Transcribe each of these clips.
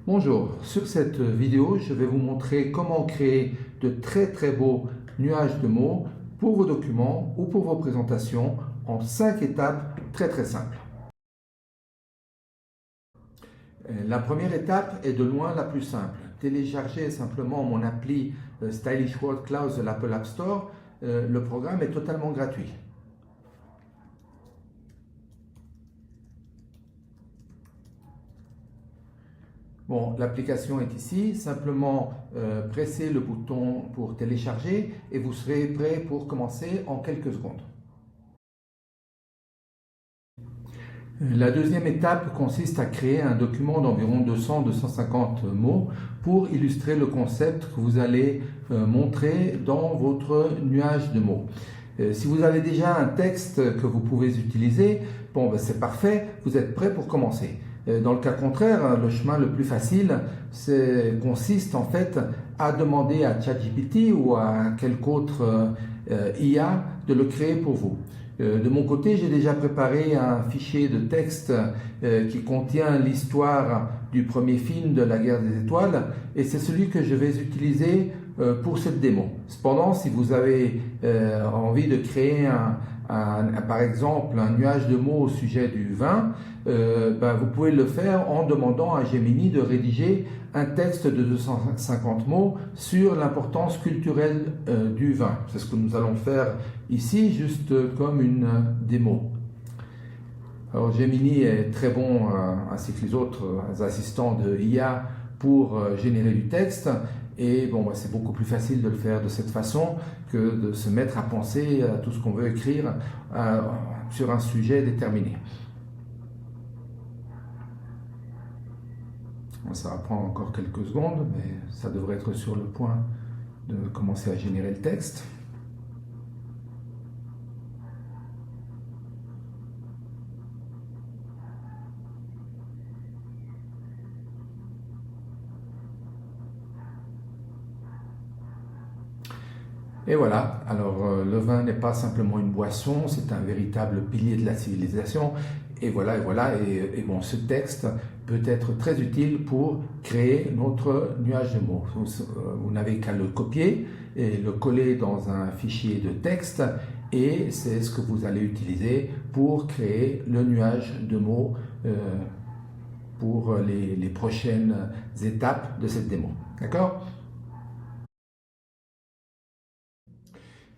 Bonjour, sur cette vidéo, je vais vous montrer comment créer de très beaux nuages de mots pour vos documents ou pour vos présentations en 5 étapes très simples. La première étape est de loin la plus simple. Téléchargez simplement mon appli Stylish Word Clouds de l'Apple App Store. Le programme est totalement gratuit. Bon, l'application est ici, simplement pressez le bouton pour télécharger et vous serez prêt pour commencer en quelques secondes. La deuxième étape consiste à créer un document d'environ 200-250 mots pour illustrer le concept que vous allez montrer dans votre nuage de mots. Si vous avez déjà un texte que vous pouvez utiliser, bon, ben c'est parfait, vous êtes prêt pour commencer. Dans le cas contraire, le chemin le plus facile consiste en fait à demander à ChatGPT ou à quelque autre IA de le créer pour vous. De mon côté, j'ai déjà préparé un fichier de texte qui contient l'histoire du premier film de la Guerre des Étoiles et c'est celui que je vais utiliser pour cette démo. Cependant, si vous avez envie de créer par exemple un nuage de mots au sujet du vin, vous pouvez le faire en demandant à Gemini de rédiger un texte de 250 mots sur l'importance culturelle du vin. C'est ce que nous allons faire ici, juste comme une démo. Alors Gemini est très bon, ainsi que les autres assistants de IA, pour générer du texte. Et bon, c'est beaucoup plus facile de le faire de cette façon que de se mettre à penser à tout ce qu'on veut écrire sur un sujet déterminé. Ça va prendre encore quelques secondes, mais ça devrait être sur le point de commencer à générer le texte. Et voilà, alors le vin n'est pas simplement une boisson, c'est un véritable pilier de la civilisation. Et voilà, et bon, ce texte peut être très utile pour créer notre nuage de mots. Vous n'avez qu'à le copier et le coller dans un fichier de texte et c'est ce que vous allez utiliser pour créer le nuage de mots pour les prochaines étapes de cette démo. D'accord ?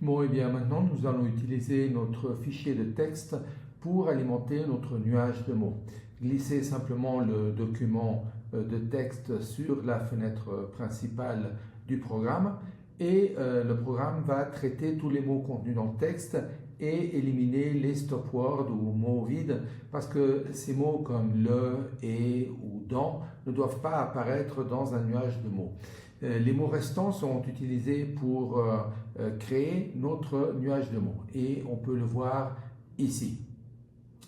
Bon, et bien maintenant, nous allons utiliser notre fichier de texte pour alimenter notre nuage de mots. Glissez simplement le document de texte sur la fenêtre principale du programme et le programme va traiter tous les mots contenus dans le texte et éliminer les stop words ou mots vides parce que ces mots comme le, et ou dans ne doivent pas apparaître dans un nuage de mots. Les mots restants seront utilisés pour créer notre nuage de mots et on peut le voir ici.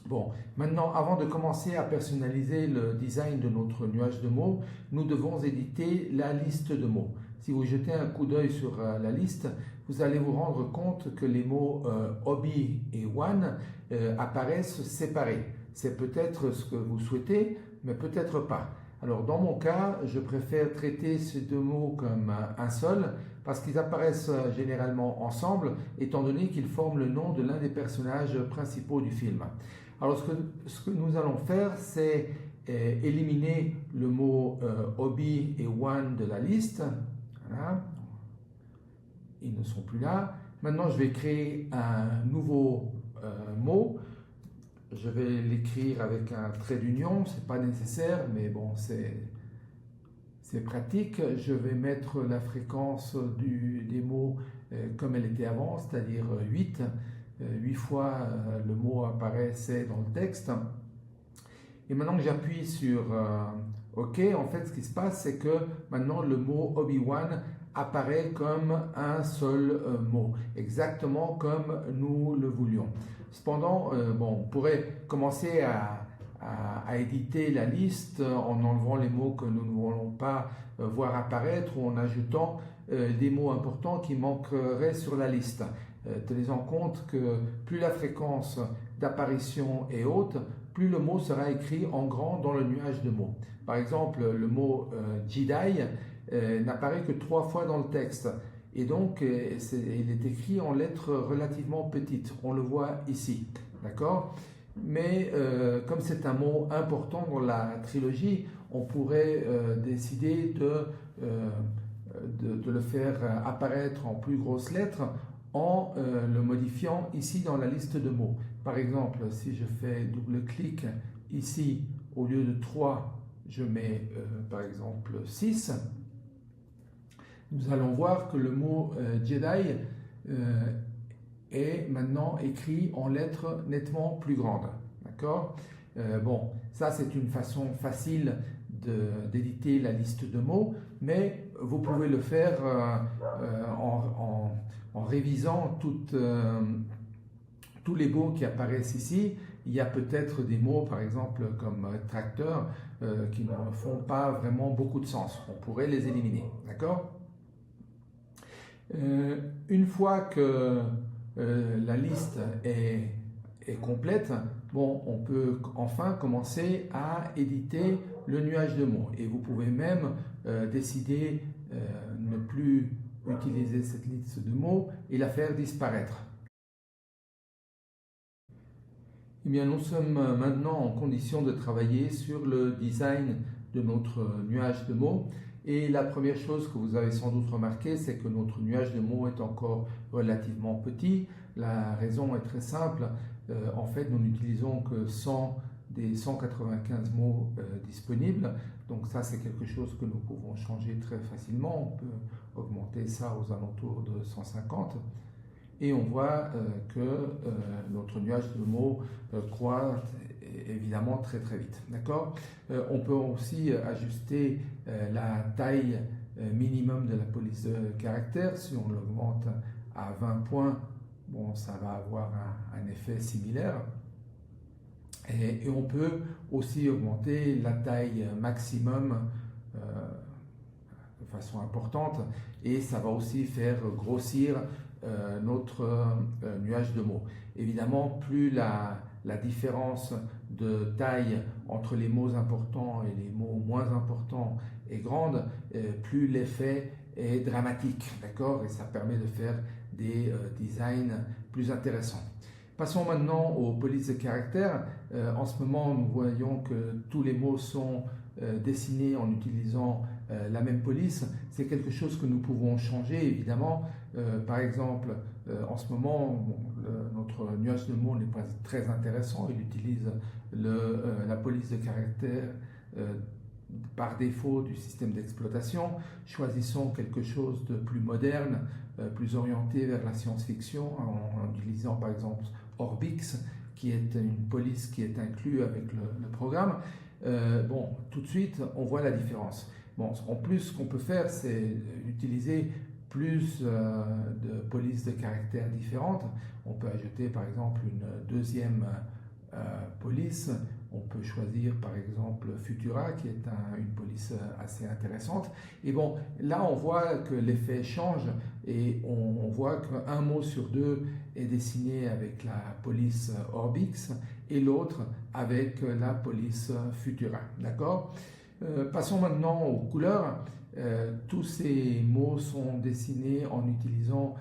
Bon, maintenant, avant de commencer à personnaliser le design de notre nuage de mots, nous devons éditer la liste de mots. Si vous jetez un coup d'œil sur la liste, vous allez vous rendre compte que les mots hobby et one apparaissent séparés. C'est peut-être ce que vous souhaitez, mais peut-être pas. Alors dans mon cas, je préfère traiter ces deux mots comme un seul parce qu'ils apparaissent généralement ensemble étant donné qu'ils forment le nom de l'un des personnages principaux du film. Alors ce que nous allons faire, c'est éliminer le mot hobby et one de la liste. Voilà. Ils ne sont plus là. Maintenant, je vais créer un nouveau mot. Je vais l'écrire avec un trait d'union, c'est pas nécessaire, mais bon, c'est pratique. Je vais mettre la fréquence des mots comme elle était avant, c'est-à-dire 8. 8 fois le mot apparaissait dans le texte. Et maintenant que j'appuie sur OK, en fait, ce qui se passe, c'est que maintenant le mot Obi-Wan apparaît comme un seul mot, exactement comme nous le voulions. Cependant, on pourrait commencer à éditer la liste en enlevant les mots que nous ne voulons pas voir apparaître ou en ajoutant des mots importants qui manqueraient sur la liste. Tenez en compte que plus la fréquence d'apparition est haute, plus le mot sera écrit en grand dans le nuage de mots. Par exemple, le mot Jedi n'apparaît que 3 fois dans le texte. Et donc, il est écrit en lettres relativement petites. On le voit ici. D'accord? Mais comme c'est un mot important dans la trilogie, on pourrait décider de le faire apparaître en plus grosses lettres en le modifiant ici dans la liste de mots. Par exemple, si je fais double-clic ici, au lieu de 3, je mets par exemple 6. Nous allons voir que le mot Jedi est maintenant écrit en lettres nettement plus grandes. D'accord? Bon, ça c'est une façon facile d'éditer la liste de mots, mais vous pouvez le faire en révisant tous les mots qui apparaissent ici. Il y a peut-être des mots, par exemple, comme tracteur, qui ne font pas vraiment beaucoup de sens. On pourrait les éliminer. D'accord? Une fois que la liste est complète, bon, on peut enfin commencer à éditer le nuage de mots. Et vous pouvez même décider ne plus utiliser cette liste de mots et la faire disparaître. Eh bien, nous sommes maintenant en condition de travailler sur le design de notre nuage de mots. Et la première chose que vous avez sans doute remarqué, c'est que notre nuage de mots est encore relativement petit. La raison est très simple. En fait, nous n'utilisons que 100 des 195 mots disponibles. Donc ça, c'est quelque chose que nous pouvons changer très facilement. On peut augmenter ça aux alentours de 150. Et on voit que notre nuage de mots croît évidemment très très vite. D'accord? On peut aussi ajuster la taille minimum de la police de caractère. Si on l'augmente à 20 points, bon, ça va avoir un effet similaire. Et on peut aussi augmenter la taille maximum de façon importante, et ça va aussi faire grossir notre nuage de mots. Évidemment, plus la différence de taille entre les mots importants et les mots moins importants est grande, plus l'effet est dramatique, d'accord? Et ça permet de faire des designs plus intéressants. Passons maintenant aux polices de caractère. En ce moment, nous voyons que tous les mots sont dessinés en utilisant la même police. C'est quelque chose que nous pouvons changer, évidemment. Par exemple, en ce moment, notre nuage de mots n'est pas très intéressant. Il utilise la police de caractère par défaut du système d'exploitation. Choisissons quelque chose de plus moderne, plus orienté vers la science-fiction, en utilisant par exemple Orbix, qui est une police qui est inclue avec le programme. Bon, tout de suite, on voit la différence. Bon, en plus, ce qu'on peut faire, c'est utiliser plus de polices de caractères différentes. On peut ajouter par exemple une deuxième police. On peut choisir par exemple Futura, qui est une police assez intéressante. Et bon, là on voit que l'effet change et on voit qu'un mot sur deux est dessiné avec la police Orbix et l'autre avec la police Futura. D'accord? Passons maintenant aux couleurs. Tous ces mots sont dessinés en utilisant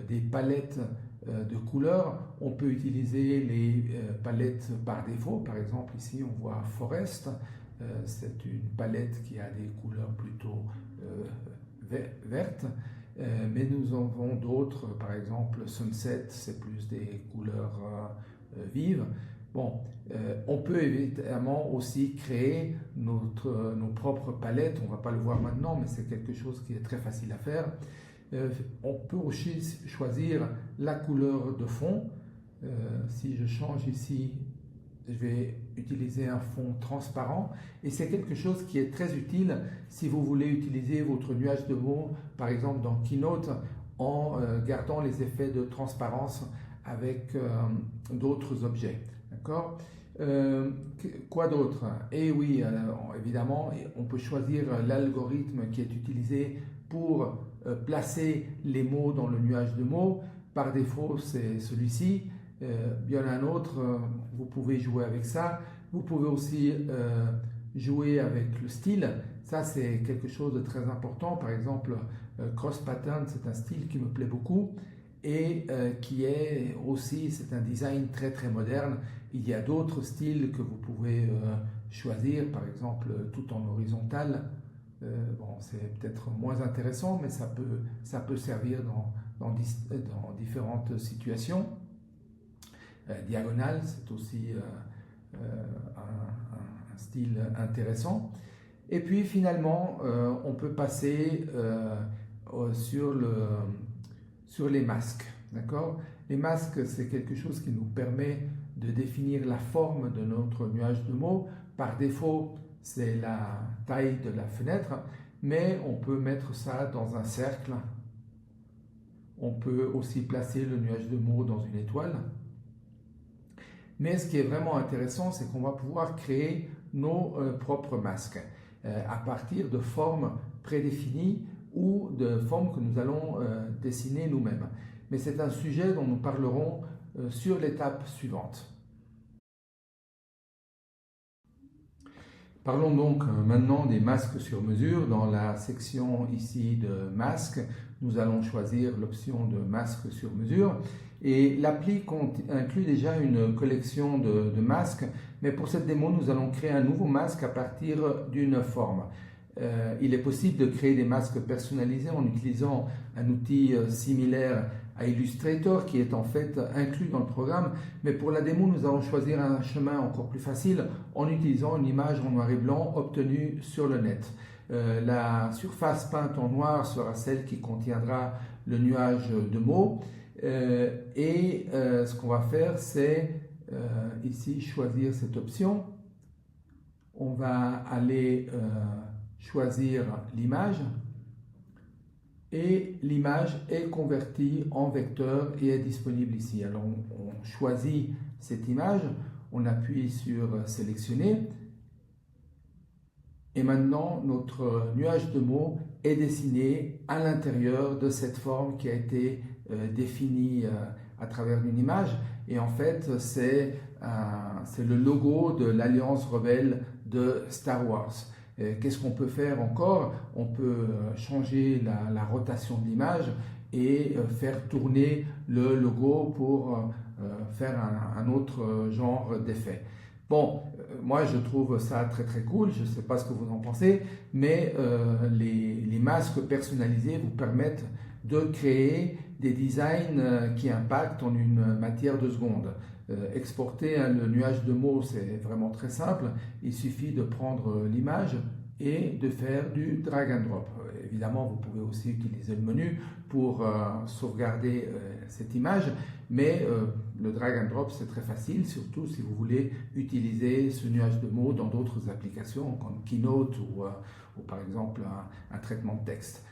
des palettes de couleurs. On peut utiliser les palettes par défaut. Par exemple, ici, on voit Forest. C'est une palette qui a des couleurs plutôt vertes. Mais nous en avons d'autres. Par exemple, Sunset, c'est plus des couleurs vives. Bon, on peut évidemment aussi créer nos propres palettes. On ne va pas le voir maintenant, mais c'est quelque chose qui est très facile à faire. On peut aussi choisir la couleur de fond. Si je change ici, je vais utiliser un fond transparent. Et c'est quelque chose qui est très utile si vous voulez utiliser votre nuage de mots, par exemple dans Keynote, en gardant les effets de transparence avec d'autres objets. D'accord? Quoi d'autre? Et oui, évidemment, on peut choisir l'algorithme qui est utilisé pour placer les mots dans le nuage de mots. Par défaut, c'est celui-ci. Il y en a un autre, vous pouvez jouer avec ça. Vous pouvez aussi jouer avec le style. Ça, c'est quelque chose de très important. Par exemple, Cross Pattern, c'est un style qui me plaît beaucoup et qui est aussi, c'est un design très très moderne. Il y a d'autres styles que vous pouvez choisir, par exemple tout en horizontal. Bon, c'est peut-être moins intéressant, mais ça peut servir dans différentes situations. Diagonale, c'est aussi un style intéressant. Et puis finalement, on peut passer sur les masques. D'accord ? Les masques, c'est quelque chose qui nous permet de définir la forme de notre nuage de mots. Par défaut, c'est la taille de la fenêtre, mais on peut mettre ça dans un cercle. On peut aussi placer le nuage de mots dans une étoile. Mais ce qui est vraiment intéressant, c'est qu'on va pouvoir créer nos propres masques à partir de formes prédéfinies ou de formes que nous allons dessiner nous-mêmes. Mais c'est un sujet dont nous parlerons sur l'étape suivante. Parlons donc maintenant des masques sur mesure. Dans la section ici de masques, nous allons choisir l'option de masque sur mesure. Et l'appli inclut déjà une collection de masques, mais pour cette démo, nous allons créer un nouveau masque à partir d'une forme. Il est possible de créer des masques personnalisés en utilisant un outil similaire à Illustrator qui est en fait inclus dans le programme, mais pour la démo, nous allons choisir un chemin encore plus facile en utilisant une image en noir et blanc obtenue sur le net. La surface peinte en noir sera celle qui contiendra le nuage de mots. Ce qu'on va faire, c'est ici choisir cette option. On va aller choisir l'image et l'image est convertie en vecteur et est disponible ici. Alors on choisit cette image, on appuie sur sélectionner et maintenant notre nuage de mots est dessiné à l'intérieur de cette forme qui a été définie à travers une image et en fait c'est le logo de l'Alliance Rebelle de Star Wars. Qu'est-ce qu'on peut faire encore? On peut changer la rotation de l'image et faire tourner le logo pour faire un autre genre d'effet. Bon, moi je trouve ça très très cool, je ne sais pas ce que vous en pensez, mais les masques personnalisés vous permettent de créer des designs qui impactent en une matière de seconde. Exporter le nuage de mots, c'est vraiment très simple. Il suffit de prendre l'image et de faire du drag and drop. Évidemment, vous pouvez aussi utiliser le menu pour sauvegarder cette image, mais le drag and drop, c'est très facile, surtout si vous voulez utiliser ce nuage de mots dans d'autres applications comme Keynote ou par exemple un traitement de texte.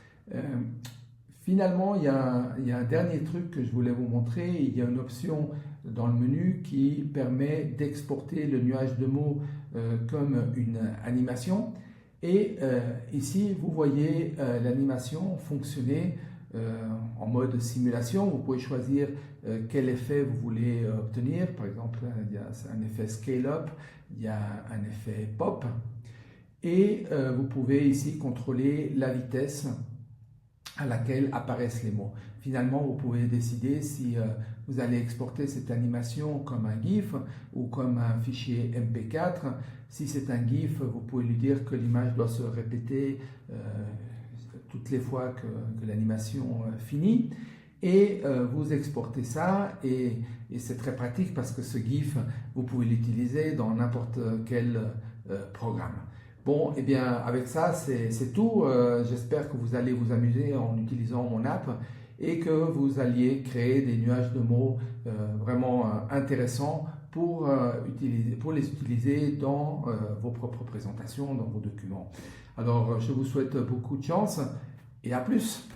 Finalement, il y a un dernier truc que je voulais vous montrer. Il y a une option dans le menu qui permet d'exporter le nuage de mots comme une animation. Et ici, vous voyez l'animation fonctionner en mode simulation. Vous pouvez choisir quel effet vous voulez obtenir. Par exemple, il y a un effet scale-up, il y a un effet pop. Et vous pouvez ici contrôler la vitesse à laquelle apparaissent les mots. Finalement, vous pouvez décider si vous allez exporter cette animation comme un GIF ou comme un fichier MP4. Si c'est un GIF, vous pouvez lui dire que l'image doit se répéter toutes les fois que l'animation finit. Et vous exportez ça et c'est très pratique parce que ce GIF, vous pouvez l'utiliser dans n'importe quel programme. Bon, et bien avec ça, c'est tout. J'espère que vous allez vous amuser en utilisant mon app et que vous alliez créer des nuages de mots vraiment intéressants pour les utiliser dans vos propres présentations, dans vos documents. Alors, je vous souhaite beaucoup de chance et à plus!